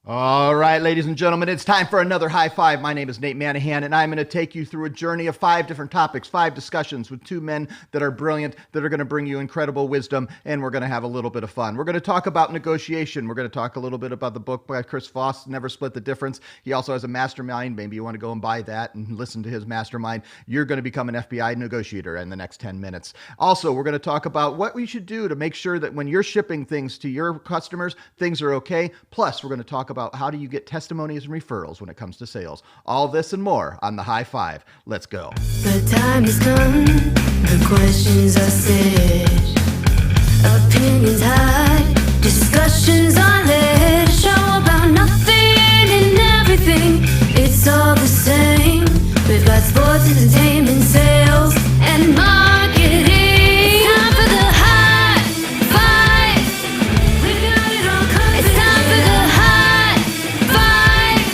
All right, ladies and gentlemen, it's time for another high five. My name is Nate Manahan, and I'm going to take you through a journey of 5 different topics, 5 discussions with 2 men that are brilliant, that are going to bring you incredible wisdom, and we're going to have a little bit of fun. We're going to talk about negotiation. We're going to talk a little bit about the book by Chris Voss, Never Split the Difference. He also has a mastermind. Maybe you want to go and buy that and listen to his mastermind. You're going to become an FBI negotiator in the next 10 minutes. Also, we're going to talk about what we should do to make sure that when you're shipping things to your customers, things are okay. Plus, we're going to talk about how do you get testimonies and referrals when it comes to sales. All this and more on the High Five. Let's go. The time has come, the questions are set, opinions high, discussions are led, show about nothing and everything, it's all the same. We've got sports, entertainment, sales, and marketing. It's time for the High Five. We've got it all covered. It's time for the High Five.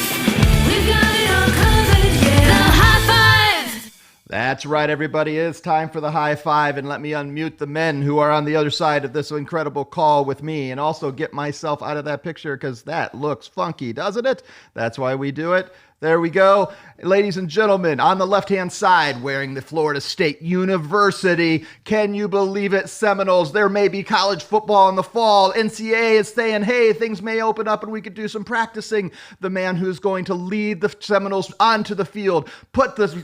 We've got it all covered. Yeah, the High Five. That's right, everybody. It's time for the High Five, and let me unmute the men who are on the other side of this incredible call with me, and also get myself out of that picture because that looks funky, doesn't it? That's why we do it. There we go. Ladies and gentlemen, on the left-hand side, wearing the Florida State University, can you believe it, Seminoles? There may be college football in the fall. NCAA is saying, hey, things may open up and we could do some practicing. The man who's going to lead the Seminoles onto the field, put this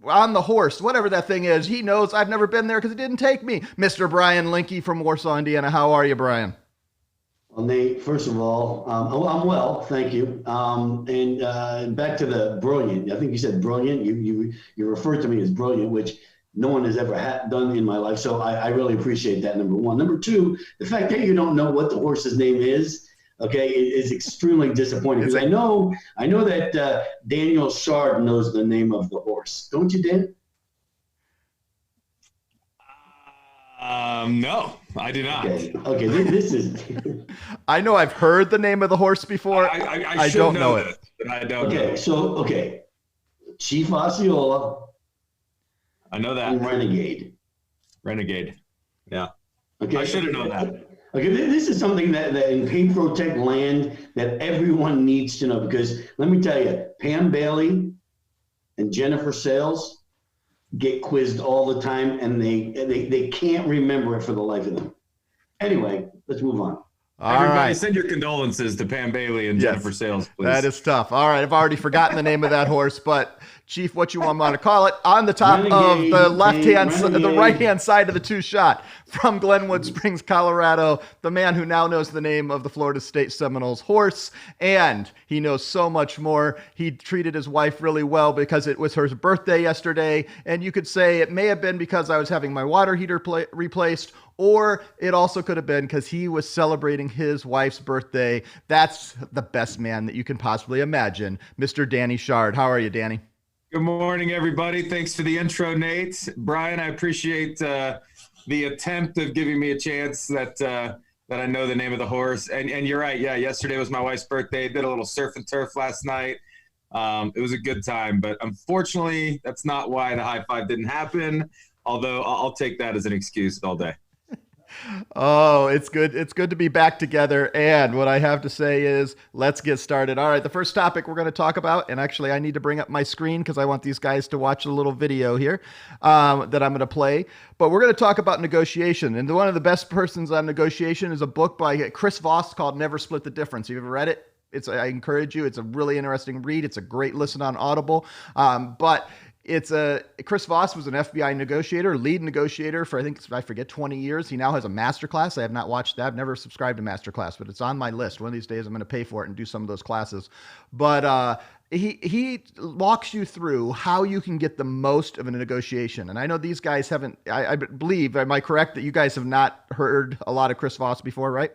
on the horse, whatever that thing is. He knows I've never been there because it didn't take me. Mr. Brian Linke from Warsaw, Indiana. How are you, Brian? Well, Nate, first of all, I'm well, thank you. And back to the brilliant. I think you said brilliant. You referred to me as brilliant, which no one has ever done in my life. So I really appreciate that, number one. Number two, the fact that you don't know what the horse's name is, okay, is extremely disappointing. Because I know that Daniel Shard knows the name of the horse. Don't you, Dan? No, I do not. Okay. This is. I know I've heard the name of the horse before. I don't know it. But I don't know. Okay. Chief Osceola. I know that. And Renegade. Yeah. Okay. I should have known that. Okay, this is something that in Paint Protect land that everyone needs to know, because let me tell you, Pam Bailey and Jennifer Sales get quizzed all the time, and they can't remember it for the life of them. Anyway, let's move on. Everybody, send your condolences to Pam Bailey and Jennifer Sales, please. That is tough. All right, I've already forgotten the name of that horse, but Chief, what you want to call it? On the top of the right-hand side of the 2-shot from Glenwood Springs, Colorado, the man who now knows the name of the Florida State Seminoles horse, and he knows so much more. He treated his wife really well because it was her birthday yesterday, and you could say it may have been because I was having my water heater replaced, or it also could have been because he was celebrating his wife's birthday. That's the best man that you can possibly imagine, Mr. Danny Shard. How are you, Danny? Good morning, everybody. Thanks for the intro, Nate. Brian, I appreciate the attempt of giving me a chance that I know the name of the horse. And you're right. Yeah, yesterday was my wife's birthday. Did a little surf and turf last night. It was a good time, but unfortunately, that's not why the high five didn't happen. Although I'll take that as an excuse all day. Oh, it's good. It's good to be back together. And what I have to say is, let's get started. All right, the first topic we're going to talk about, and actually I need to bring up my screen because I want these guys to watch a little video here that I'm going to play. But we're going to talk about negotiation. And one of the best persons on negotiation is a book by Chris Voss called Never Split the Difference. Have you ever read it? I encourage you. It's a really interesting read. It's a great listen on Audible. Chris Voss was an FBI negotiator, lead negotiator for, I forget, 20 years. He now has a masterclass. I have not watched that. I've never subscribed to masterclass, but it's on my list. One of these days I'm going to pay for it and do some of those classes. But he walks you through how you can get the most of a negotiation. And I know these guys haven't, I believe, am I correct that you guys have not heard a lot of Chris Voss before, right?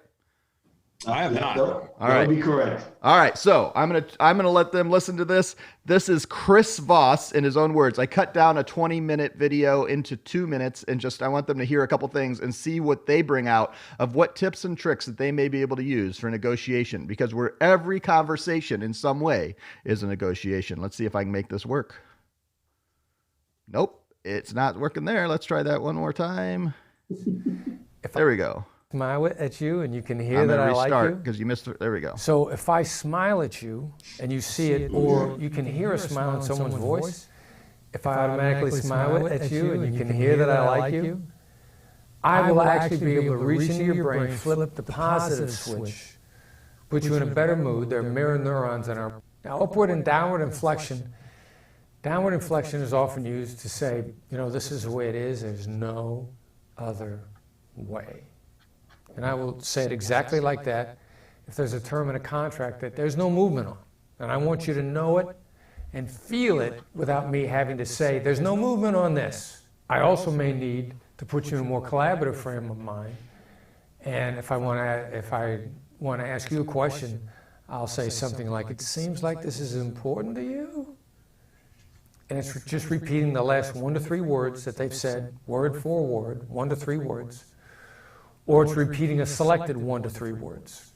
I have not. All right. That would be correct. All right. So I'm gonna let them listen to this. This is Chris Voss in his own words. I cut down a 20-minute video into 2 minutes, and I want them to hear a couple things and see what they bring out of what tips and tricks that they may be able to use for negotiation, because every conversation in some way is a negotiation. Let's see if I can make this work. Nope, it's not working there. Let's try that one more time. There we go. smile at you and you can hear I'm that gonna I like restart you. because you missed it. There we go. So if I smile at you and you see it, or you can hear a smile in someone's voice, if I automatically smile at you and you can hear that I like you, I will actually be able to reach into your brain, flip the positive switch, put you in a better mood. There are mirror neurons in our... Now, upward and downward inflection. Downward inflection is often used to say, you know, this is the way it is. There's no other way. And I will say it exactly like that. If there's a term in a contract that there's no movement on, and I want you to know it and feel it without me having to say, there's no movement on this. I also may need to put you in a more collaborative frame of mind. And if I want to ask you a question, I'll say something like, it seems like this is important to you. And it's just repeating the last 1 to 3 words that they've said, word for word, 1 to 3 words. Or it's repeating a selected 1 to 3 words.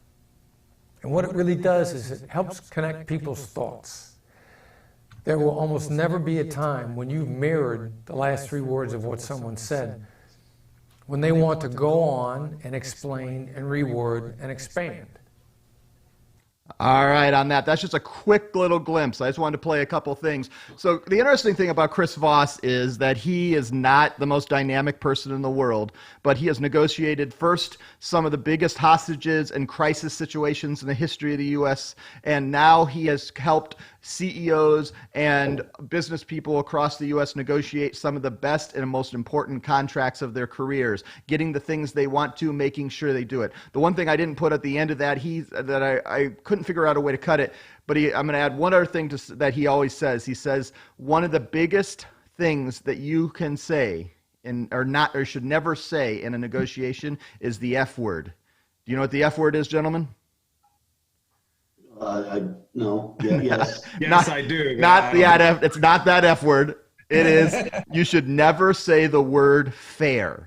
And what it really does is it helps connect people's thoughts. There will almost never be a time when you've mirrored the last 3 words of what someone said, when they want to go on and explain and reword and expand. All right, on that. That's just a quick little glimpse. I just wanted to play a couple things. So the interesting thing about Chris Voss is that he is not the most dynamic person in the world, but he has negotiated first some of the biggest hostages and crisis situations in the history of the U.S., and now he has helped CEOs and business people across the U.S. negotiate some of the best and most important contracts of their careers, getting the things they want to, making sure they do it. The one thing I didn't put at the end of that, I couldn't figure out a way to cut it, but I'm going to add one other thing that he always says. He says one of the biggest things that you can say or should never say in a negotiation is the F word. Do you know what the F word is, gentlemen? No. Yeah, yes. Yes, I do. It's not that F word. It is, you should never say the word fair.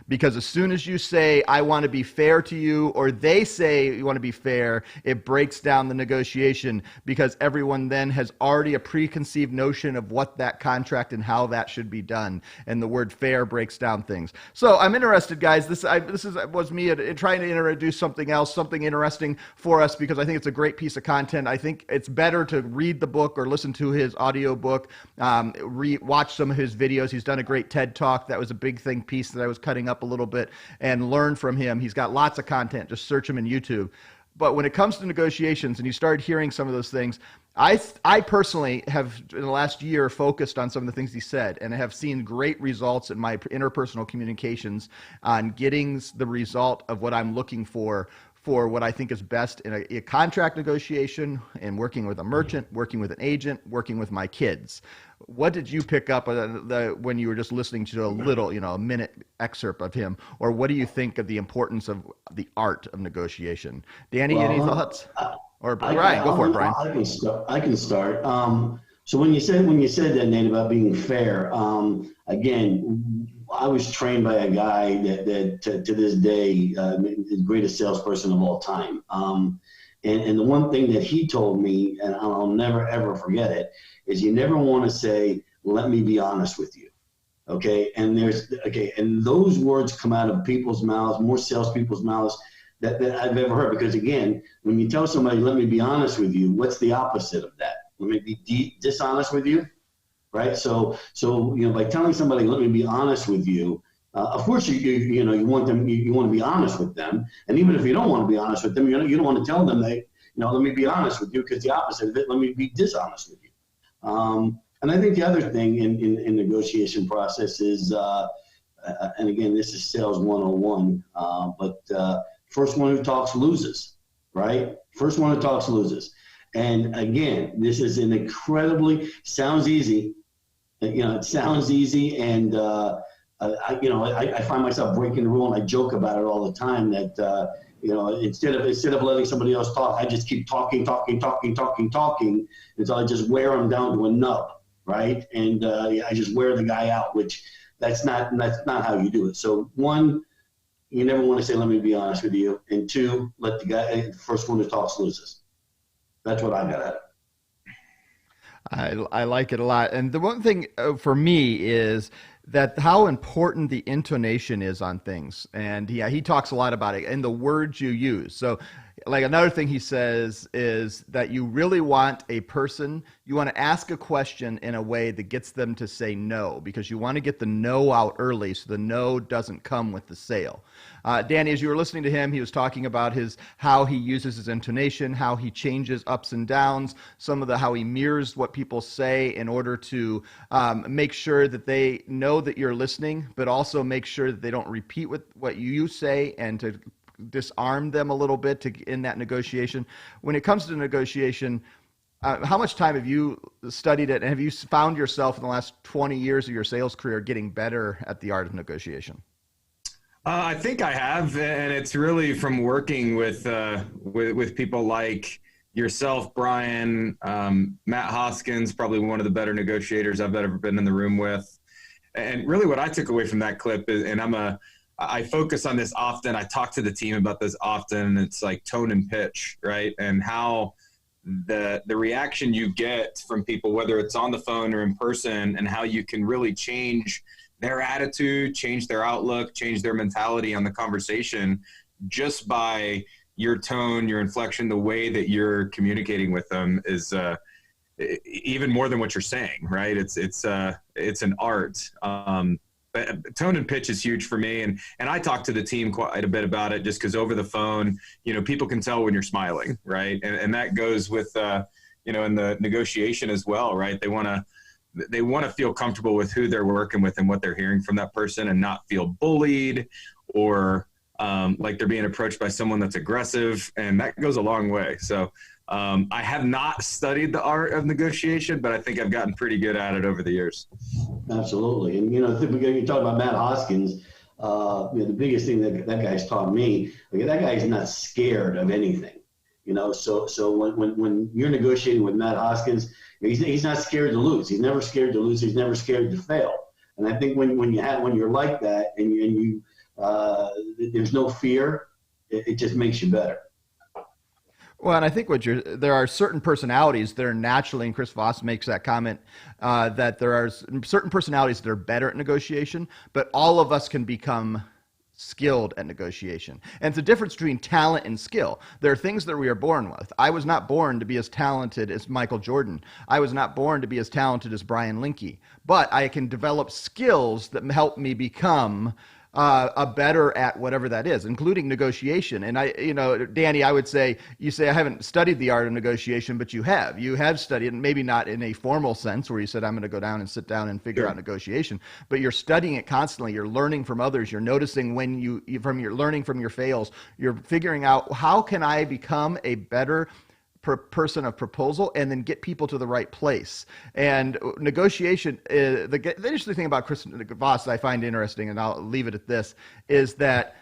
Because as soon as you say, I want to be fair to you, or they say you want to be fair, it breaks down the negotiation, because everyone then has already a preconceived notion of what that contract and how that should be done. And the word fair breaks down things. So I'm interested, guys. This was me trying to introduce something else, something interesting for us, because I think it's a great piece of content. I think it's better to read the book or listen to his audio book, watch some of his videos. He's done a great TED Talk. That was a big thing piece that I was cutting up a little bit, and learn from him. He's got lots of content. Just search him in YouTube. But when it comes to negotiations and you start hearing some of those things, I personally have in the last year focused on some of the things he said, and have seen great results in my interpersonal communications on getting the result of what I'm looking for what I think is best in a contract negotiation, and working with a merchant, working with an agent, working with my kids. What did you pick up when you were just listening to a little, a minute excerpt of him? Or what do you think of the importance of the art of negotiation? Danny, any thoughts? Or Brian, go for it, Brian. I can start. So when you said that, Nate, about being fair, again, I was trained by a guy that to this day is the greatest salesperson of all time. And the one thing that he told me, and I'll never ever forget it, is you never want to say, "Let me be honest with you." Okay, and and those words come out of people's mouths, more salespeople's mouths that I've ever heard. Because again, when you tell somebody, "Let me be honest with you," what's the opposite of that? Let me be dishonest with you, right? So by telling somebody, "Let me be honest with you," of course you want them, you want to be honest with them, and even if you don't want to be honest with them, you don't want to tell them that, "Let me be honest with you," because the opposite of it, let me be dishonest with you. And I think the other thing in negotiation process is, and again, this is sales 101, but first one who talks loses, right? First one who talks loses. And again, this is an sounds easy. It sounds easy, and I find myself breaking the rule, and I joke about it all the time that instead of letting somebody else talk, I just keep talking until I just wear them down to a nub, right? And I just wear the guy out, which that's not how you do it. So one, you never want to say, "Let me be honest with you," and two, let the first one who talks loses. That's what I got at it. I like it a lot. And the one thing for me is that how important the intonation is on things. And yeah, he talks a lot about it and the words you use. So like another thing he says is that you really want a person, you want to ask a question in a way that gets them to say no, because you want to get the no out early so the no doesn't come with the sale. Danny, as you were listening to him, he was talking about how he uses his intonation, how he changes ups and downs, how he mirrors what people say in order to make sure that they know that you're listening, but also make sure that they don't repeat what you say, and to disarm them a little bit in that negotiation. When it comes to negotiation, how much time have you studied it, and have you found yourself in the last 20 years of your sales career getting better at the art of negotiation? I think I have, and it's really from working with people like yourself, Brian, Matt Hoskins, probably one of the better negotiators I've ever been in the room with. And really what I took away from that clip is, and I focus on this often. I talk to the team about this often. It's like tone and pitch, right? And how the reaction you get from people, whether it's on the phone or in person, and how you can really change their attitude, change their outlook, change their mentality on the conversation just by your tone, your inflection, the way that you're communicating with them is even more than what you're saying, right? It's an art. But tone and pitch is huge for me. And I talk to the team quite a bit about it, just because over the phone, people can tell when you're smiling, right? And that goes with, in the negotiation as well, right? They want to feel comfortable with who they're working with and what they're hearing from that person, and not feel bullied or like they're being approached by someone that's aggressive. And that goes a long way. So I have not studied the art of negotiation, but I think I've gotten pretty good at it over the years. Absolutely. And, I think you talk about Matt Hoskins, the biggest thing that guy's taught me, that guy's not scared of anything, so when you're negotiating with Matt Hoskins, he's not scared to lose. He's never scared to lose. He's never scared to fail. And I think when you're like that and you there's no fear, it just makes you better. Well, and I think there are certain personalities that are naturally, and Chris Voss makes that comment, that there are certain personalities that are better at negotiation, but all of us can become skilled at negotiation. And it's a difference between talent and skill. There are things that we are born with. I was not born to be as talented as Michael Jordan. I was not born to be as talented as Brian Linke, but I can develop skills that help me become better at whatever that is, including negotiation. And Danny, I would say, you say I haven't studied the art of negotiation, but you have studied, and maybe not in a formal sense where you said, I'm going to go down and sit down and figure out negotiation, but you're studying it constantly. You're learning from others. You're noticing when you're learning from your fails, you're figuring out, how can I become a better person of proposal, and then get people to the right place. And negotiation, the interesting thing about Chris Voss that I find interesting, and I'll leave it at this, is that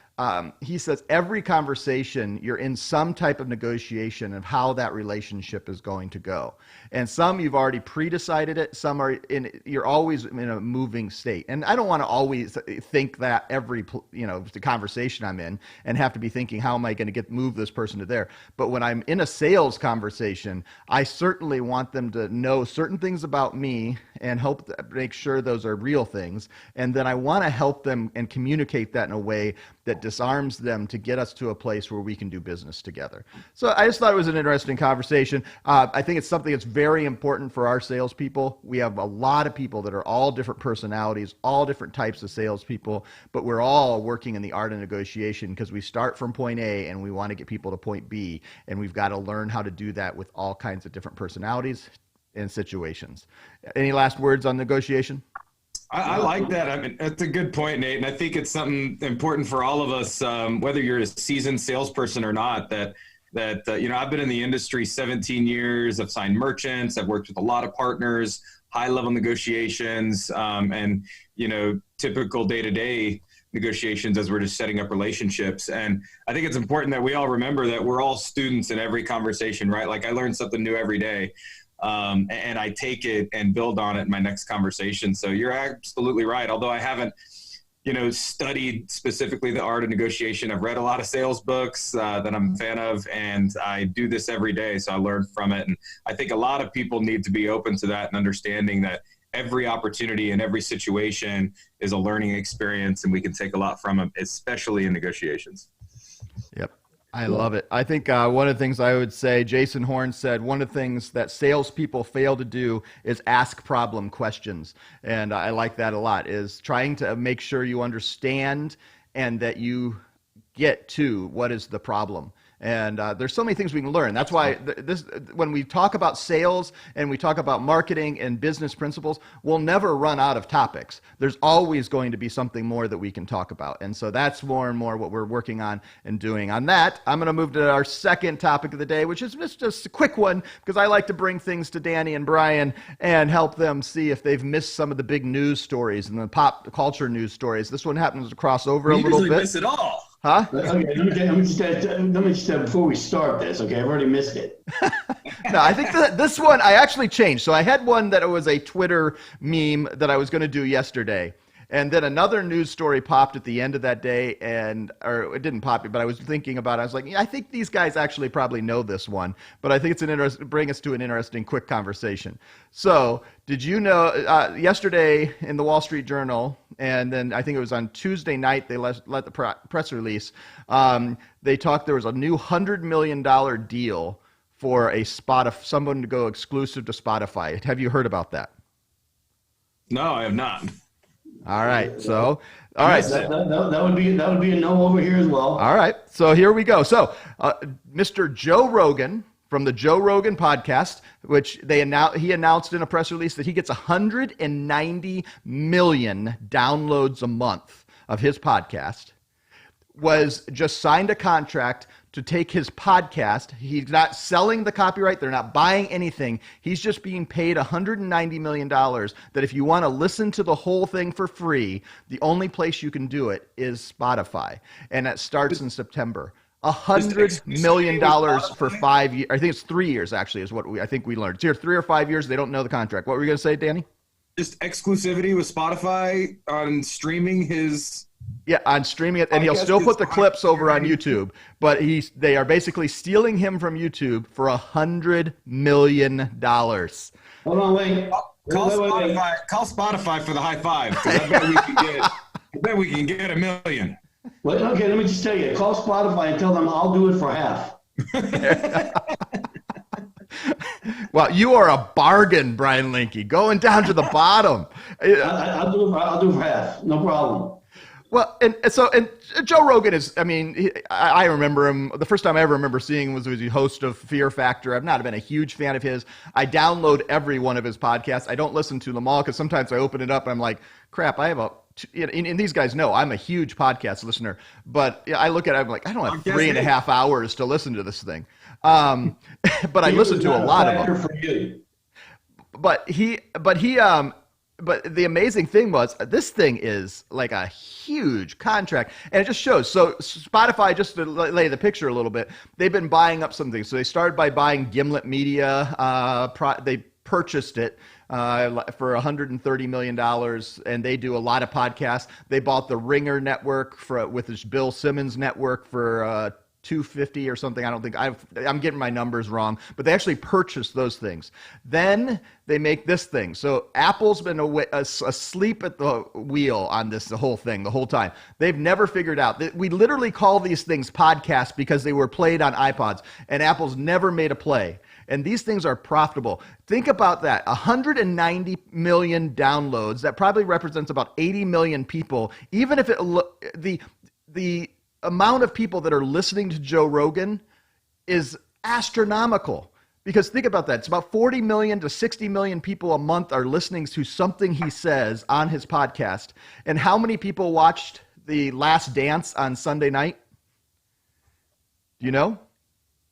he says every conversation you're in some type of negotiation of how that relationship is going to go. And some you've already pre-decided it, some you're always in a moving state. And I don't want to always think that every the conversation I'm in, and have to be thinking, how am I going to move this person to there? But when I'm in a sales conversation, I certainly want them to know certain things about me and make sure those are real things. And then I want to help them and communicate that in a way that disarms them to get us to a place where we can do business together. So I just thought it was an interesting conversation. I think it's something that's very important for our salespeople. We have a lot of people that are all different personalities, all different types of salespeople, but we're all working in the art of negotiation, because we start from point A and we want to get people to point B, and we've got to learn how to do that with all kinds of different personalities and situations. Any last words on negotiation? I like that. I mean, that's a good point, Nate. And I think it's something important for all of us, whether you're a seasoned salesperson or not, that I've been in the industry 17 years. I've signed merchants. I've worked with a lot of partners, high-level negotiations, and, typical day-to-day negotiations as we're just setting up relationships. And I think it's important that we all remember that we're all students in every conversation, right? Like, I learn something new every day. And I take it and build on it in my next conversation. So you're absolutely right. Although I haven't, studied specifically the art of negotiation, I've read a lot of sales books that I'm a fan of, and I do this every day. So I learn from it. And I think a lot of people need to be open to that and understanding that every opportunity and every situation is a learning experience, and we can take a lot from them, especially in negotiations. Yep. I love it. I think one of the things I would say, Jason Horn said, one of the things that salespeople fail to do is ask problem questions. And I like that a lot, is trying to make sure you understand and that you get to what is the problem. And there's so many things we can learn. That's why when we talk about sales and we talk about marketing and business principles, we'll never run out of topics. There's always going to be something more that we can talk about. And so that's more and more what we're working on and doing. On that, I'm going to move to our second topic of the day, which is just a quick one, because I like to bring things to Danny and Brian and help them see if they've missed some of the big news stories and the pop culture news stories. This one happens to cross over a little bit. We miss it all. Huh? Okay, let me just before we start this, okay, I've already missed it. No, I think this one I actually changed. So I had one that was a Twitter meme that I was going to do yesterday. And then another news story popped at the end of that day, or it didn't pop, but I was thinking about it. I was like, yeah, I think these guys actually probably know this one, but I think it's bring us to an interesting, quick conversation. So did you know, yesterday in the Wall Street Journal, and then I think it was on Tuesday night, they let the press release, they talked, there was a new $100 million deal for someone to go exclusive to Spotify. Have you heard about that? No, I have not. All right. So, all right. That would be a no over here as well. All right. So here we go. So, Mr. Joe Rogan from the Joe Rogan podcast, which he announced in a press release that he gets 190 million downloads a month of his podcast, was just signed a contract to take his podcast. He's not selling the copyright. They're not buying anything. He's just being paid $190 million that if you want to listen to the whole thing for free, the only place you can do it is Spotify. And that starts in September. $100 million for 5 years. I think it's 3 years, actually, is what I think we learned. It's either 3 or 5 years. They don't know the contract. What were you going to say, Danny? Just exclusivity with Spotify on streaming his... Yeah, on streaming it, and he'll still put the clips over on YouTube, but they are basically stealing him from YouTube for $100 million. Hold on, wait. Call Spotify for the high five, because I bet we can get $1 million. Wait, okay, let me just tell you. Call Spotify and tell them I'll do it for half. Well, you are a bargain, Brian Linke, going down to the bottom. I'll do it for half. No problem. Well, and Joe Rogan is, I mean, I remember him, the first time I ever remember seeing him was the host of Fear Factor. I've not been a huge fan of his. I download every one of his podcasts. I don't listen to them all because sometimes I open it up and I'm like, crap, I have and these guys know I'm a huge podcast listener, but I look at it, I'm like, I don't have 3.5 hours to listen to this thing. But I listen to a lot of them. For you. But the amazing thing was, this thing is like a huge contract, and it just shows. So Spotify, just to lay the picture a little bit, they've been buying up some things. So they started by buying Gimlet Media. They purchased it for $130 million, and they do a lot of podcasts. They bought the Ringer network with this Bill Simmons network for $250 or something. I don't think I'm getting my numbers wrong, but they actually purchased those things. Then they make this thing. So Apple's been asleep at the wheel on this, the whole time. They've never figured out that we literally call these things podcasts because they were played on iPods, and Apple's never made a play. And these things are profitable. Think about that. 190 million downloads. That probably represents about 80 million people. Even if the amount of people that are listening to Joe Rogan is astronomical, because think about that. It's about 40 million to 60 million people a month are listening to something he says on his podcast. And how many people watched The Last Dance on Sunday night? Do you know?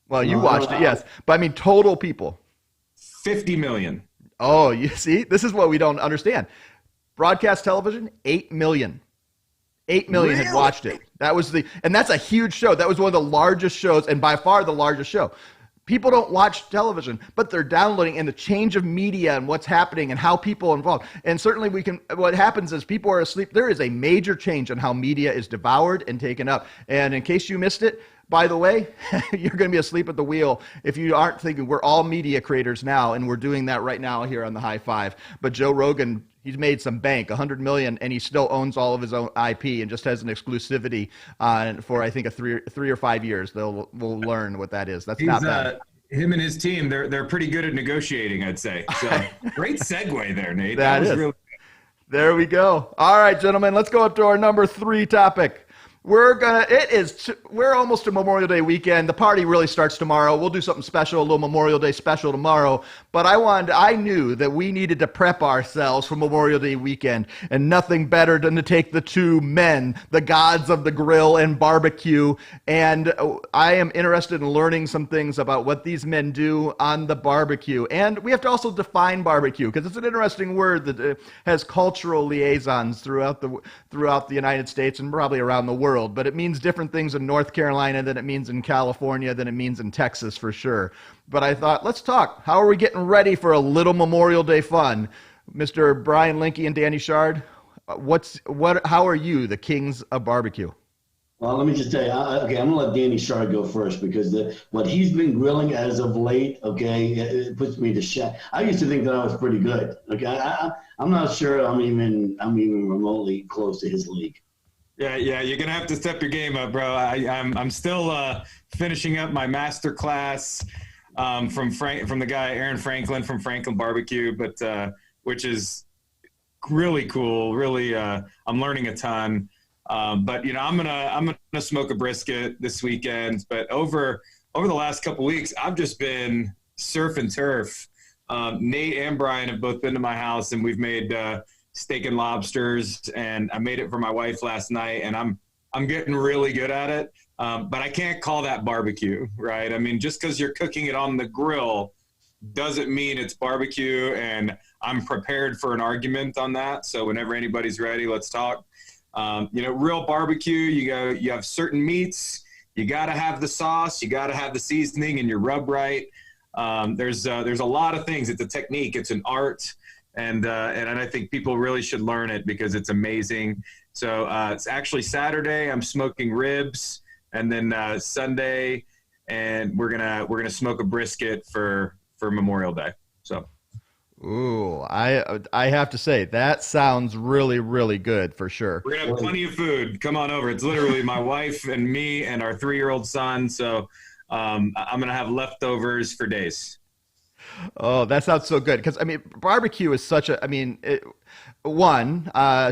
Well, you watched it, yes. But I mean, total people. 50 million. Oh, you see, this is what we don't understand. Broadcast television, 8 million. 8 million had watched it. And that's a huge show. That was one of the largest shows, and by far the largest show. People don't watch television, but they're downloading, and the change of media and what's happening and how people are involved. And certainly what happens is people are asleep. There is a major change in how media is devoured and taken up. And in case you missed it, By the way, you're going to be asleep at the wheel if you aren't thinking we're all media creators now, and we're doing that right now here on the High Five. But Joe Rogan, he's made some bank, 100 million, and he still owns all of his own IP and just has an exclusivity for I think a three or 5 years. We'll learn what that is. That's not bad. Him and his team, they're pretty good at negotiating, I'd say. So great segue there, Nate. That was is. Really there we go. All right, gentlemen, let's go up to our number 3 topic. We're almost to Memorial Day weekend. The party really starts tomorrow. We'll do something special, a little Memorial Day special tomorrow. But I knew that we needed to prep ourselves for Memorial Day weekend, and nothing better than to take the two men, the gods of the grill and barbecue. And I am interested in learning some things about what these men do on the barbecue. And we have to also define barbecue, because it's an interesting word that has cultural liaisons throughout the United States and probably around the world. But it means different things in North Carolina than it means in California, than it means in Texas for sure. But I thought, let's talk. How are we getting ready for a little Memorial Day fun? Mr. Brian Linke and Danny Shard, how are you, the kings of barbecue? Well, let me just tell you, okay, I'm going to let Danny Shard go first, because what he's been grilling as of late, okay, it puts me to shame. I used to think that I was pretty good. Okay, I'm not sure I'm even remotely close to his league. Yeah, you're gonna have to step your game up, bro. I'm still finishing up my master class from the guy Aaron Franklin from Franklin Barbecue, but which is really cool. Really, I'm learning a ton. But I'm gonna smoke a brisket this weekend. But over the last couple weeks, I've just been surf and turf. Nate and Brian have both been to my house, and we've made steak and lobsters, and I made it for my wife last night, and I'm getting really good at it. But I can't call that barbecue, right? I mean, just because you're cooking it on the grill doesn't mean it's barbecue, and I'm prepared for an argument on that. So whenever anybody's ready, let's talk. Real barbecue, you have certain meats, you got to have the sauce, you got to have the seasoning, and you rub right. There's a lot of things. It's a technique, it's an art. And I think people really should learn it, because it's amazing. So it's actually Saturday, I'm smoking ribs, and then Sunday, and we're gonna smoke a brisket for Memorial Day. So, ooh, I have to say that sounds really, really good for sure. We're gonna have plenty of food. Come on over. It's literally my wife and me and our 3-year-old son. So I'm gonna have leftovers for days. Oh, that sounds so good. Because, I mean, barbecue is such a,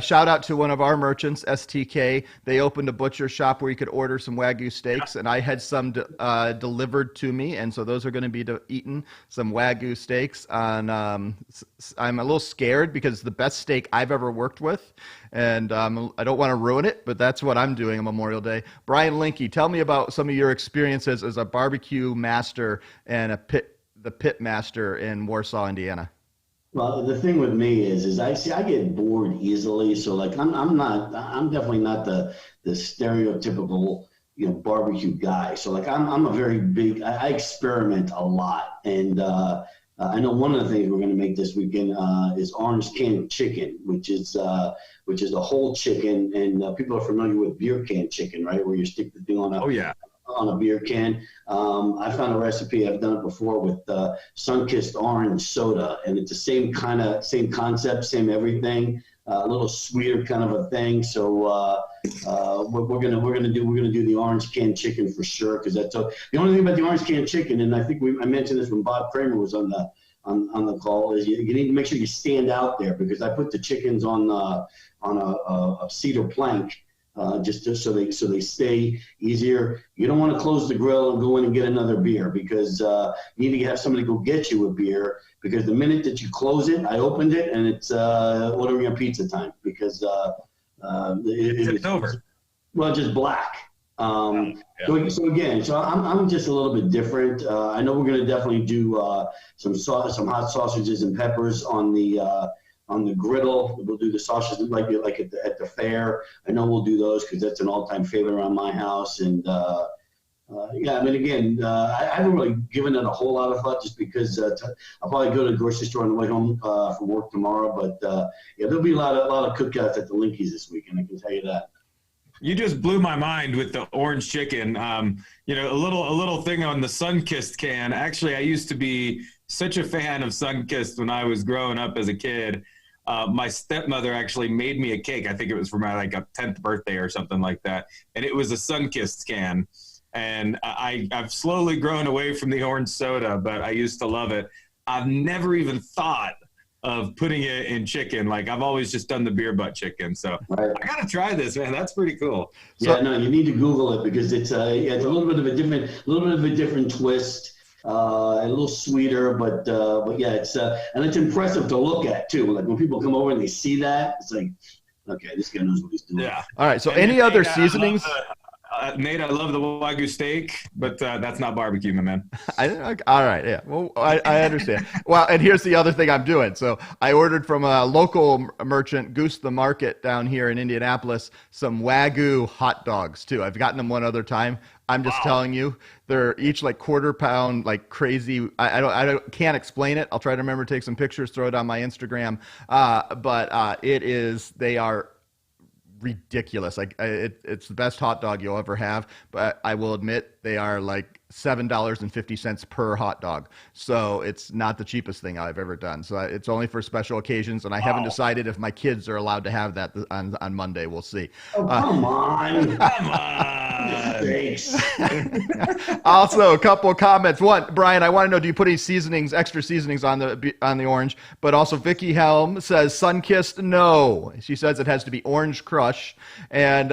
shout out to one of our merchants, STK. They opened a butcher shop where you could order some Wagyu steaks, and I had some delivered to me. And so those are going to be eaten, some Wagyu steaks. I'm a little scared, because the best steak I've ever worked with, and I don't want to ruin it, but that's what I'm doing on Memorial Day. Brian Linke, tell me about some of your experiences as a barbecue master and the pit master in Warsaw, Indiana. Well, the thing with me is I get bored easily. So like I'm definitely not the stereotypical barbecue guy. So like I'm a very big. I experiment a lot, and I know one of the things we're going to make this weekend is orange can chicken, which is a whole chicken, and people are familiar with beer can chicken, right? Where you stick the thing on a beer can. I found a recipe. I've done it before with sun-kissed orange soda, and it's the same concept, same everything. A little sweeter kind of a thing. So we're gonna do the orange can chicken for sure, because that's the only thing about the orange can chicken. And I think I mentioned this when Bob Kramer was on the call, is you need to make sure you stand out there, because I put the chickens on a cedar plank. Just so they stay easier. You don't want to close the grill and go in and get another beer, because you need to have somebody go get you a beer, because the minute that you close it, I opened it, and it's ordering a pizza time, because it's over. Well, just black. So I'm just a little bit different. I know we're going to definitely do some hot sausages and peppers on the griddle. We'll do the sausages like at the fair. I know we'll do those, because that's an all-time favorite around my house. And I haven't really given it a whole lot of thought, just because I'll probably go to the grocery store on the way home from work tomorrow. But there'll be a lot of cookouts at the Linkies this weekend, I can tell you that. You just blew my mind with the orange chicken. You know, a little thing on the Sunkissed can. Actually, I used to be such a fan of Sunkissed when I was growing up as a kid. My stepmother actually made me a cake. I think it was for my like a 10th birthday or something like that. And it was a Sunkissed can. And I've slowly grown away from the orange soda, but I used to love it. I've never even thought of putting it in chicken. Like I've always just done the beer butt chicken. So Right. I got to try this, man. That's pretty cool. Yeah, no, you need to Google it because it's a little bit of a different twist, a little sweeter, but yeah, and it's impressive to look at too. Like when people come over and they see that, it's like, okay, this guy knows what he's doing. Yeah. All right. So any other seasonings? Nate, I love the Wagyu steak, but that's not barbecue, my man. All right, yeah. Well, I understand. Well, and here's the other thing I'm doing. So I ordered from a local merchant, Goose the Market down here in Indianapolis, some Wagyu hot dogs too. I've gotten them one other time. I'm just telling you, they're each like quarter pound, like crazy. Can't explain it. I'll try to remember to take some pictures, throw it on my Instagram. But they are ridiculous. Like it's the best hot dog you'll ever have, but I will admit they are like $7.50 per hot dog. So it's not the cheapest thing I've ever done. So it's only for special occasions, and I haven't decided if my kids are allowed to have that on Monday. We'll see. Oh, come on. Come on. Thanks. Also, a couple of comments. One, Brian, I want to know, do you put any seasonings, extra seasonings on the orange? But also Vicky Helm says Sunkissed, no. She says it has to be Orange Crush. And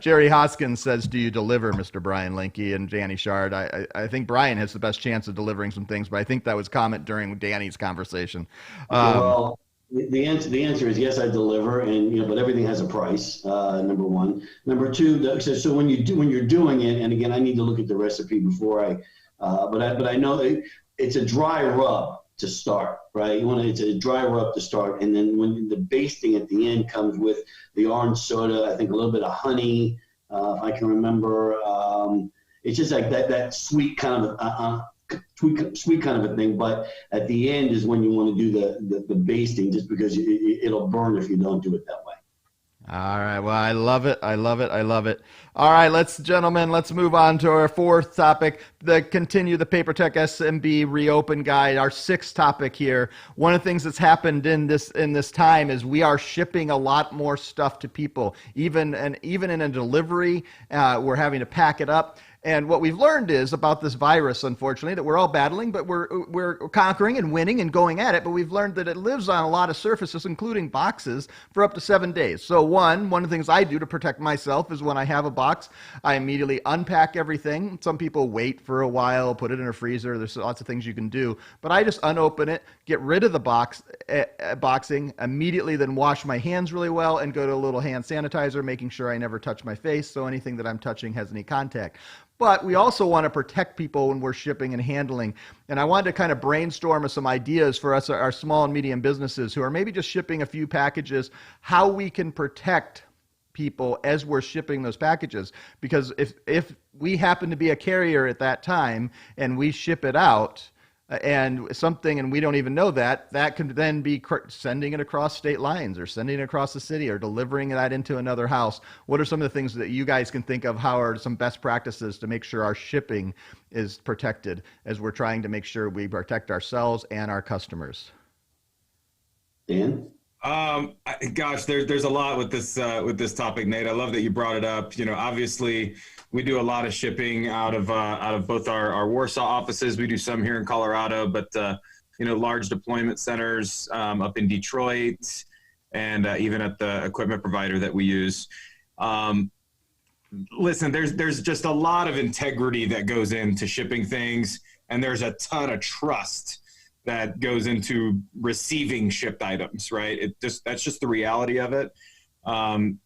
Jerry Hoskins says, do you deliver, Mr. Brian Linke? And Danny Shard, I think Brian has the best chance of delivering some things, but I think that was comment during Danny's conversation. Well, the answer is yes, I deliver, and but everything has a price. Number one. Number two, so when you're doing it, and again, I need to look at the recipe before but I know it's a dry rub to start, right? It's a dry rub to start, and then when the basting at the end comes with the orange soda, I think a little bit of honey, if I can remember. It's just like that sweet kind of sweet kind of a thing. But at the end is when you want to do the basting, just because it'll burn if you don't do it that way. All right. Well, I love it. I love it. I love it. All right, gentlemen, let's move on to our fourth topic, continue the Papertech SMB Reopen Guide, our sixth topic here. One of the things that's happened in this time is we are shipping a lot more stuff to people. Even in a delivery, we're having to pack it up. And what we've learned is about this virus, unfortunately, that we're all battling, but we're conquering and winning and going at it. But we've learned that it lives on a lot of surfaces, including boxes, for up to 7 days. So one of the things I do to protect myself is when I have a box, I immediately unpack everything. Some people wait for a while, put it in a freezer. There's lots of things you can do. But I just unopen it, get rid of the boxing, immediately then wash my hands really well and go to a little hand sanitizer, making sure I never touch my face, so anything that I'm touching has any contact. But we also want to protect people when we're shipping and handling. And I wanted to kind of brainstorm some ideas for us, our small and medium businesses who are maybe just shipping a few packages, how we can protect people as we're shipping those packages. Because if we happen to be a carrier at that time and we ship it out, and we don't even know that could then be sending it across state lines or sending it across the city or delivering that into another house. What are some of the things that you guys can think of? How are some best practices to make sure our shipping is protected as we're trying to make sure we protect ourselves and our customers? Dan? Gosh, there's a lot with this topic, Nate. I love that you brought it up. Obviously we do a lot of shipping out of both our Warsaw offices. We do some here in Colorado, but large deployment centers up in Detroit and even at the equipment provider that we use. Listen, there's just a lot of integrity that goes into shipping things, and there's a ton of trust that goes into receiving shipped items, right? That's just the reality of it.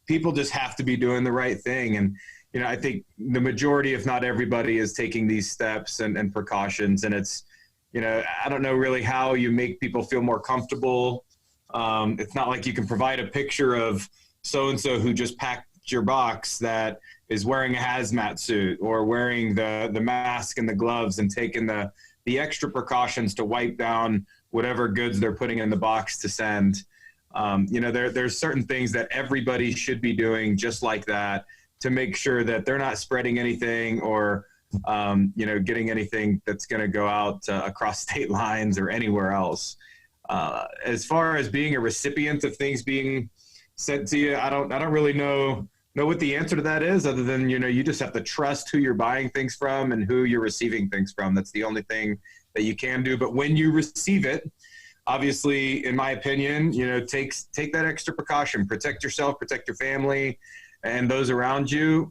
People just have to be doing the right thing. And, I think the majority, if not everybody, is taking these steps and precautions. And it's, I don't know really how you make people feel more comfortable. It's not like you can provide a picture of so-and-so who just packed your box that is wearing a hazmat suit or wearing the mask and the gloves and taking the extra precautions to wipe down whatever goods they're putting in the box to send. There's certain things that everybody should be doing just like that to make sure that they're not spreading anything or, getting anything that's going to go out across state lines or anywhere else. As far as being a recipient of things being sent to you, I don't really know what the answer to that is, other than, you just have to trust who you're buying things from and who you're receiving things from. That's the only thing that you can do. But when you receive it, obviously, in my opinion, take that extra precaution, protect yourself, protect your family and those around you.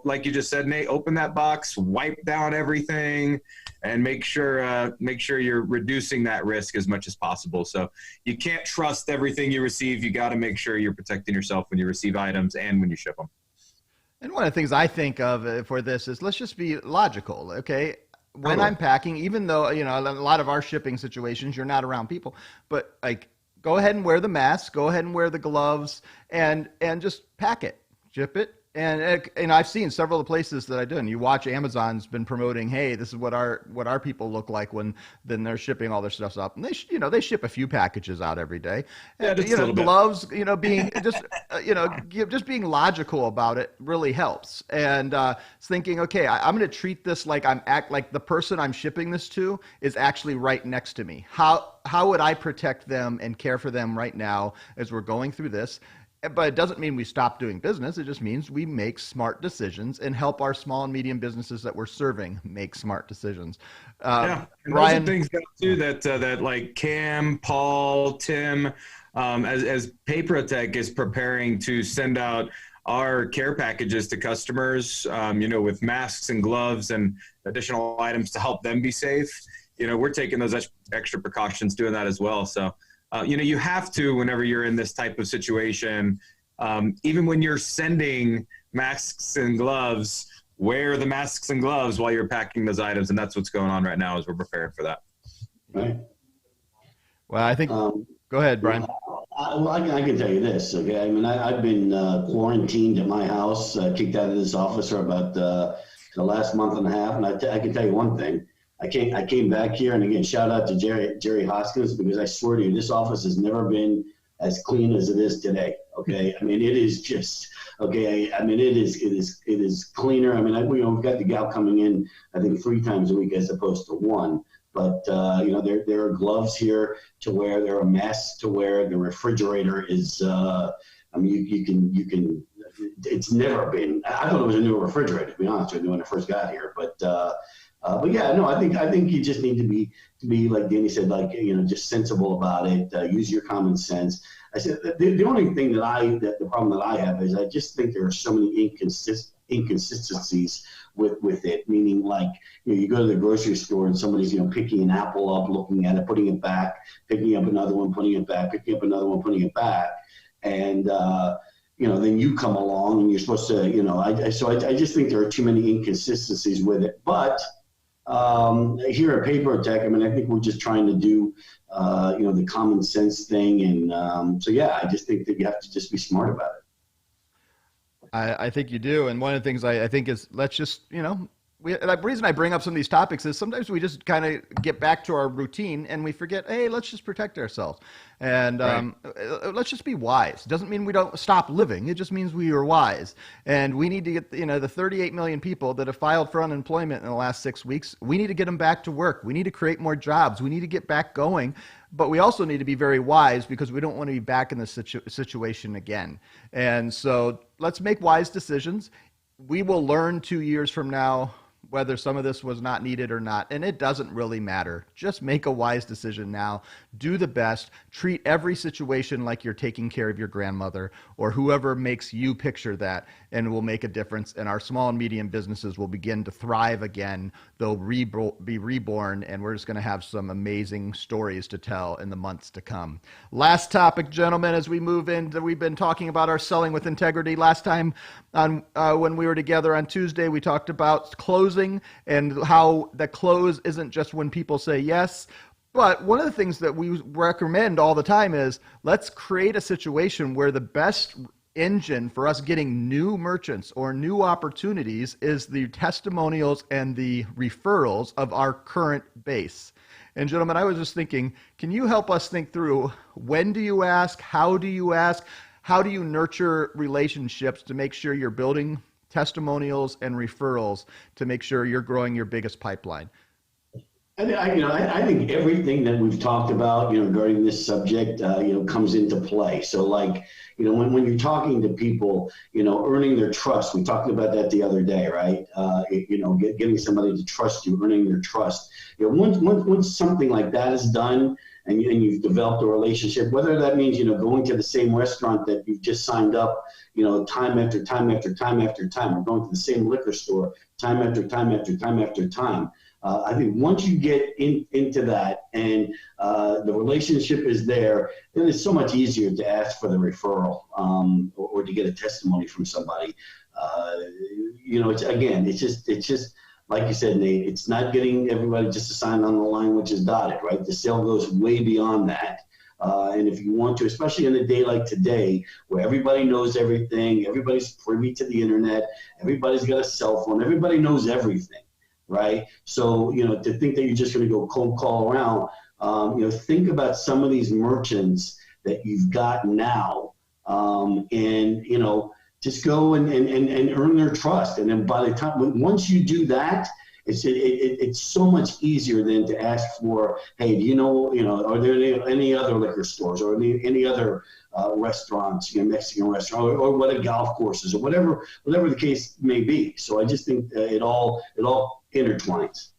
Like you just said, Nate, open that box, wipe down everything, and make sure you're reducing that risk as much as possible. So you can't trust everything you receive. You got to make sure you're protecting yourself when you receive items and when you ship them. And one of the things I think of for this is, let's just be logical, okay? When I'm packing, even though, a lot of our shipping situations, you're not around people, but like, go ahead and wear the mask, go ahead and wear the gloves, and just pack it, ship it. And I've seen several of the places that I do, and you watch Amazon's been promoting, hey, this is what our people look like when then they're shipping all their stuff up, and they ship a few packages out every day. Yeah, and, just a little gloves, being just being logical about it really helps. And thinking, okay, I'm going to treat this like like the person I'm shipping this to is actually right next to me. How would I protect them and care for them right now as we're going through this? But it doesn't mean we stop doing business. It just means we make smart decisions and help our small and medium businesses that we're serving make smart decisions. And Brian, those are things too that like Cam, Paul, Tim, as PayProtech is preparing to send out our care packages to customers, with masks and gloves and additional items to help them be safe. We're taking those extra precautions doing that as well. So. You have to, whenever you're in this type of situation, even when you're sending masks and gloves, wear the masks and gloves while you're packing those items. And that's what's going on right now as we're preparing for that. Right. well, I think, go ahead, Brian. I can tell you this, okay? I mean, I've been quarantined at my house, kicked out of this office for about the last month and a half. And I can tell you one thing. I came back here, and again, shout out to Jerry Hoskins, because I swear to you, this office has never been as clean as it is today. Okay, I mean, it is just okay. I mean, it is cleaner. I mean, we've got the gal coming in, I think 3 times a week as opposed to 1. But there are gloves here to wear. There are masks to wear. The refrigerator is. I mean, you can. It's never been. I thought it was a new refrigerator, to be honest with you, when I first got here, but yeah, no, I think you just need to be like Danny said, like, just sensible about it. Use your common sense. I said the only thing the problem that I have is I just think there are so many inconsistencies with it. Meaning, like, you go to the grocery store and somebody's picking an apple up, looking at it, putting it back, picking up another one, putting it back, picking up another one, putting it back, and then you come along and you're supposed to, I just think there are too many inconsistencies with it, but. Here at PayProtech, I mean, I think we're just trying to do, the common sense thing. And so, yeah, I just think that you have to just be smart about it. I think you do. And one of the things I think is, let's just, the reason I bring up some of these topics is sometimes we just kind of get back to our routine and we forget, hey, let's just protect ourselves. And let's just be wise. It doesn't mean we don't stop living. It just means we are wise. And we need to get, the 38 million people that have filed for unemployment in the last 6 weeks, we need to get them back to work. We need to create more jobs. We need to get back going. But we also need to be very wise, because we don't want to be back in this situation again. And so let's make wise decisions. We will learn 2 years from now whether some of this was not needed or not. And it doesn't really matter. Just make a wise decision now. Do the best. Treat every situation like you're taking care of your grandmother or whoever makes you picture that, and it will make a difference. And our small and medium businesses will begin to thrive again. They'll be reborn, and we're just going to have some amazing stories to tell in the months to come. Last topic, gentlemen, as we move into, we've been talking about our selling with integrity. Last time when we were together on Tuesday, we talked about closing and how the close isn't just when people say yes. But one of the things that we recommend all the time is, let's create a situation where the best engine for us getting new merchants or new opportunities is the testimonials and the referrals of our current base. And gentlemen, I was just thinking, can you help us think through, when do you ask? How do you ask? How do you nurture relationships to make sure you're building testimonials and referrals to make sure you're growing your biggest pipeline? I think everything that we've talked about, regarding this subject, comes into play. So like, when you're talking to people, earning their trust, we talked about that the other day, right? Getting somebody to trust you, earning their trust. Once something like that is done and you've developed a relationship, whether that means, going to the same restaurant that you've just signed up, time after time after time after time, or going to the same liquor store time after time after time after time. I think once you get into that and the relationship is there, then it's so much easier to ask for the referral or to get a testimony from somebody. It's just like you said, Nate. It's not getting everybody just to sign on the line, which is dotted, right? The sale goes way beyond that. And if you want to, especially in a day like today, where everybody knows everything, everybody's privy to the internet, everybody's got a cell phone, everybody knows everything. Right. So, to think that you're just going to go cold call around, think about some of these merchants that you've got now just go and earn their trust. And then by the time, once you do that, it's so much easier than to ask for, hey, are there any other liquor stores or any other restaurants, Mexican restaurant, or what a golf courses or whatever the case may be. So I just think it all intertwines.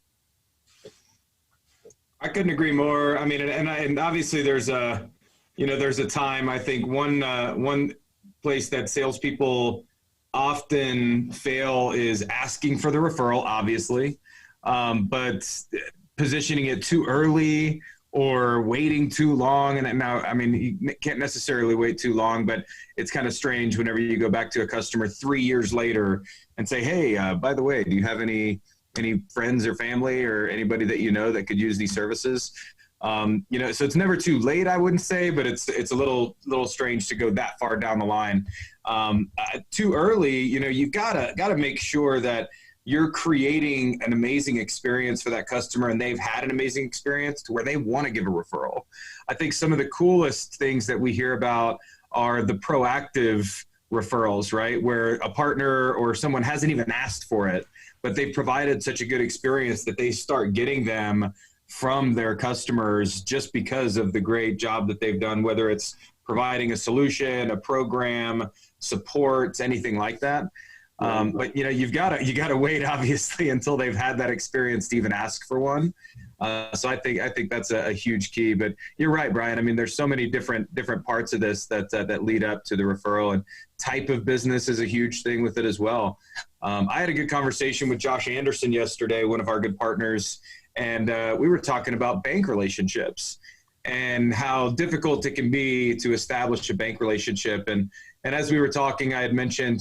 I couldn't agree more. I mean, and obviously there's a time. I think one place that salespeople often fail is asking for the referral, obviously, but positioning it too early or waiting too long. And now, I mean, you can't necessarily wait too long, but it's kind of strange whenever you go back to a customer 3 years later and say, hey, by the way, do you have any friends or family or anybody that that could use these services? So it's never too late, I wouldn't say, but it's a little strange to go that far down the line. Too early, you've gotta make sure that you're creating an amazing experience for that customer and they've had an amazing experience to where they want to give a referral. I think some of the coolest things that we hear about are the proactive referrals, right? Where a partner or someone hasn't even asked for it, but they provided such a good experience that they start getting them from their customers just because of the great job that they've done, whether it's providing a solution, a program, support, anything like that. But you've got to wait obviously until they've had that experience to even ask for one. So I think that's a huge key. But you're right, Brian. I mean, there's so many different parts of this that lead up to the referral, and type of business is a huge thing with it as well. I had a good conversation with Josh Anderson yesterday, one of our good partners, and we were talking about bank relationships and how difficult it can be to establish a bank relationship. And as we were talking, I had mentioned,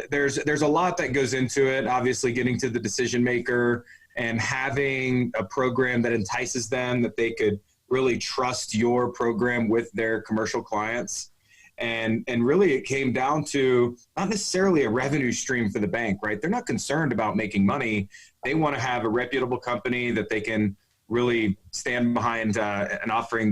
there's a lot that goes into it, obviously getting to the decision maker and having a program that entices them, that they could really trust your program with their commercial clients. And really it came down to not necessarily a revenue stream for the bank, right? They're not concerned about making money. They want to have a reputable company that they can really stand behind and offering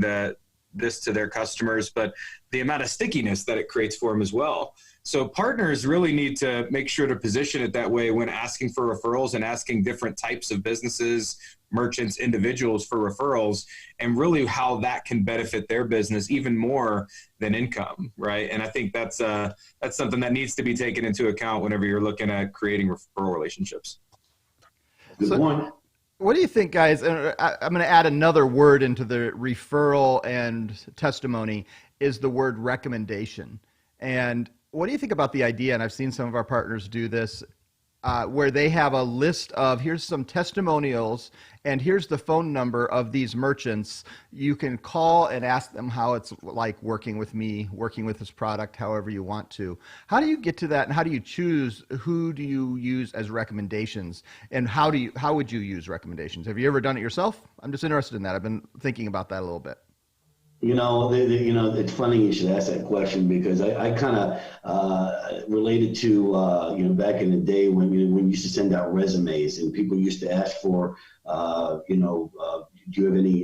this to their customers, but the amount of stickiness that it creates for them as well. So partners really need to make sure to position it that way when asking for referrals and asking different types of businesses, merchants, individuals for referrals, and really how that can benefit their business even more than income, right? And I think that's something that needs to be taken into account whenever you're looking at creating referral relationships. Good point. What do you think, guys? I'm going to add another word into the referral and testimony, is the word recommendation. And what do you think about the idea, and I've seen some of our partners do this, where they have a list of, here's some testimonials and here's the phone number of these merchants. You can call and ask them how it's like working with me, working with this product, however you want to. How do you get to that, and how do you choose who do you use as recommendations, and how would you use recommendations? Have you ever done it yourself? I'm just interested in that. I've been thinking about that a little bit. It's funny you should ask that question, because I kind of related to, back in the day when you used to send out resumes and people used to ask for, do you have any,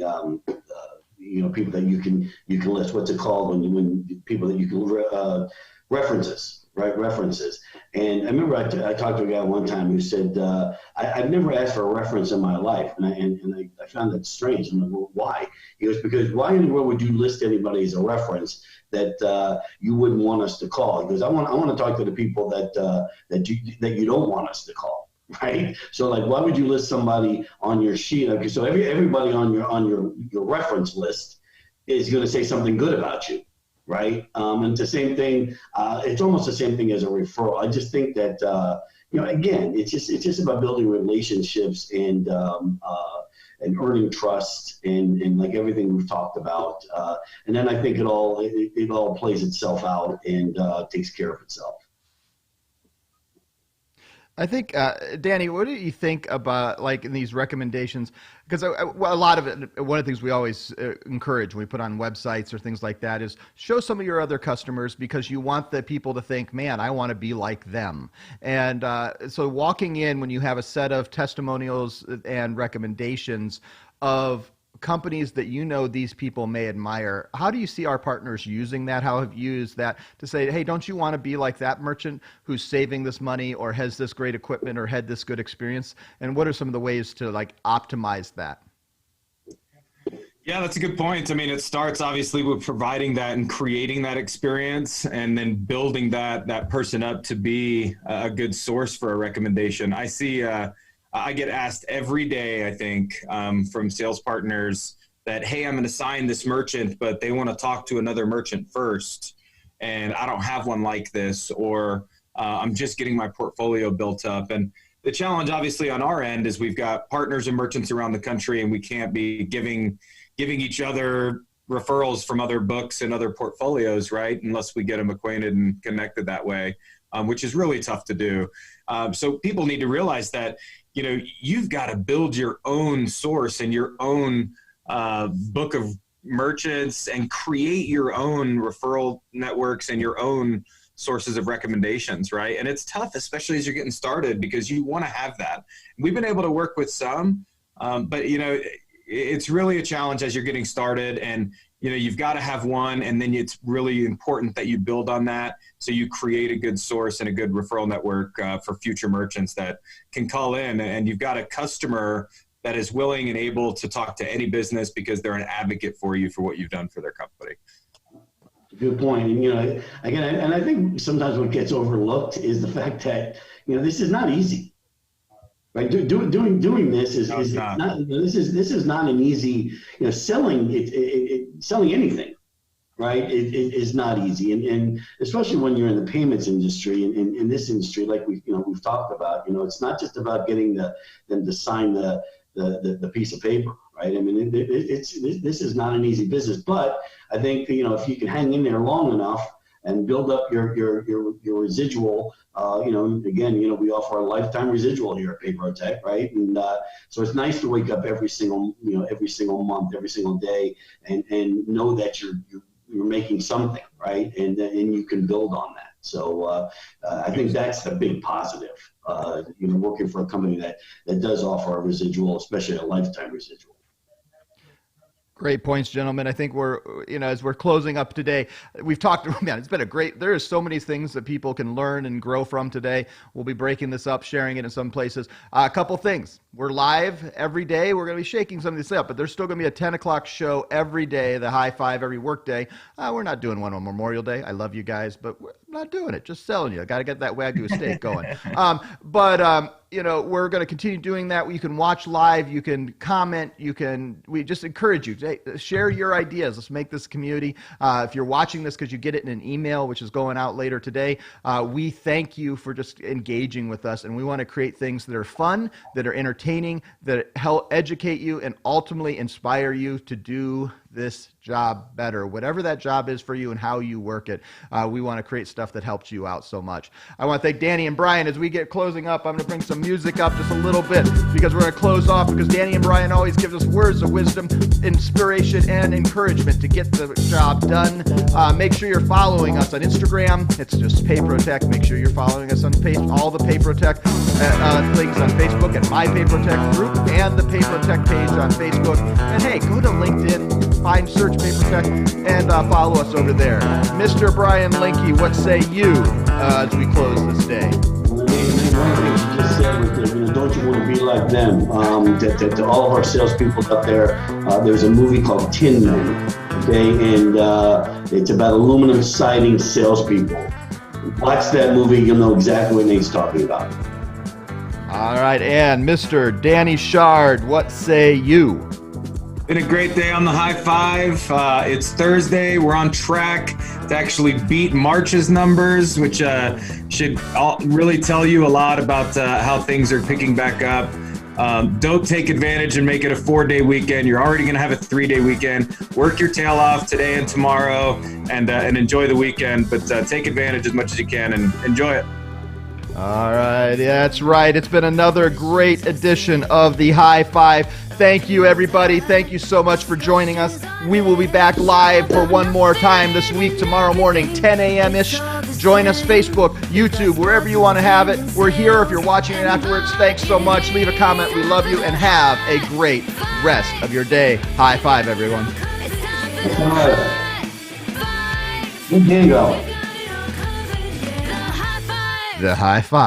people that you can list? What's it called when people that you can references, right? References. And I remember I talked to a guy one time who said, I've never asked for a reference in my life. And I found that strange. I'm like, well, why? He goes, because why in the world would you list anybody as a reference that you wouldn't want us to call? He goes, I want to talk to the people that you don't want us to call. Right. So like, why would you list somebody on your sheet? Okay, so everybody on your reference list is going to say something good about you. Right. And it's the same thing. It's almost the same thing as a referral. I just think that, again, it's just about building relationships and earning trust and like everything we've talked about. And then I think it all plays itself out and takes care of itself. I think, Danny, what do you think about like in these recommendations? Because a lot of it, one of the things we always encourage when we put on websites or things like that is show some of your other customers, because you want the people to think, man, I want to be like them. And so walking in when you have a set of testimonials and recommendations of companies that these people may admire, how do you see our partners using that? How have you used that to say, hey, don't you want to be like that merchant who's saving this money or has this great equipment or had this good experience? And what are some of the ways to like optimize that? Yeah, that's a good point. I mean, it starts obviously with providing that and creating that experience and then building that person up to be a good source for a recommendation. I get asked every day, I think, from sales partners that, hey, I'm going to sign this merchant, but they want to talk to another merchant first, and I don't have one like this, or I'm just getting my portfolio built up. And the challenge, obviously, on our end is we've got partners and merchants around the country, and we can't be giving each other referrals from other books and other portfolios, right, unless we get them acquainted and connected that way, which is really tough to do. So people need to realize that you've got to build your own source and your own book of merchants and create your own referral networks and your own sources of recommendations, right? And it's tough, especially as you're getting started, because you want to have that. We've been able to work with some, but it's really a challenge as you're getting started, and you've got to have one, and then it's really important that you build on that so you create a good source and a good referral network for future merchants that can call in, and you've got a customer that is willing and able to talk to any business because they're an advocate for you for what you've done for their company. Good point. And, again, and I think sometimes what gets overlooked is the fact that, this is not easy. Right, doing this is not. This is not an easy. Selling selling anything, right? It is not easy, and especially when you're in the payments industry and in this industry, like we've talked about. It's not just about getting them to sign the piece of paper, right? I mean, this is not an easy business, but I think if you can hang in there long enough and build up your residual. Again, we offer a lifetime residual here at PayProTech, right? And so it's nice to wake up every single month, every single day, and know that you're making something, right? And you can build on that. So I think that's the big positive. Working for a company that does offer a residual, especially a lifetime residual. Great points, gentlemen. I think we're, as we're closing up today, we've talked, man, it's been there is so many things that people can learn and grow from today. We'll be breaking this up, sharing it in some places. A couple things. We're live every day. We're going to be shaking some of this up, but there's still going to be a 10 o'clock show every day, the high five every work day. We're not doing one on Memorial Day. I love you guys, but we're not doing it. Just selling you. I got to get that Wagyu steak going. We're going to continue doing that. You can watch live. You can comment. We just encourage you. Share your ideas. Let's make this community. If you're watching this because you get it in an email, which is going out later today, we thank you for just engaging with us. And we want to create things that are fun, that are entertaining, that help educate you, and ultimately inspire you to do this job better, whatever that job is for you and how you work it. We want to create stuff that helps you out so much. I want to thank Danny and Brian. As we get closing up, I'm going to bring some music up just a little bit because we're going to close off, because Danny and Brian always give us words of wisdom, inspiration, and encouragement to get the job done. Make sure you're following us on Instagram. It's just PayProTech. Make sure you're following us on all the PayProTech links on Facebook at My PayProTech group and the PayProTech page on Facebook. And hey, go to LinkedIn. find Search Papertech and follow us over there. Mr. Brian Linke, what say you as we close this day? One of the things you just said was, don't you want to be like them? To all of our salespeople out there, there's a movie called Tin Men, okay, and it's about aluminum siding salespeople. Watch that movie, you'll know exactly what Nate's talking about. All right, and Mr. Danny Shard, what say you? Been a great day on the high five. It's Thursday. We're on track to actually beat March's numbers, which should really tell you a lot about how things are picking back up. Don't take advantage and make it a 4-day weekend. You're already going to have a 3-day weekend. Work your tail off today and tomorrow and enjoy the weekend, but take advantage as much as you can and enjoy it. All right, yeah, that's right. It's been another great edition of the High Five. Thank you, everybody. Thank you so much for joining us. We will be back live for one more time this week, tomorrow morning, 10 a.m.-ish. Join us, Facebook, YouTube, wherever you want to have it. We're here if you're watching it afterwards. Thanks so much. Leave a comment. We love you, and have a great rest of your day. High five, everyone. Good bingo. The High Five.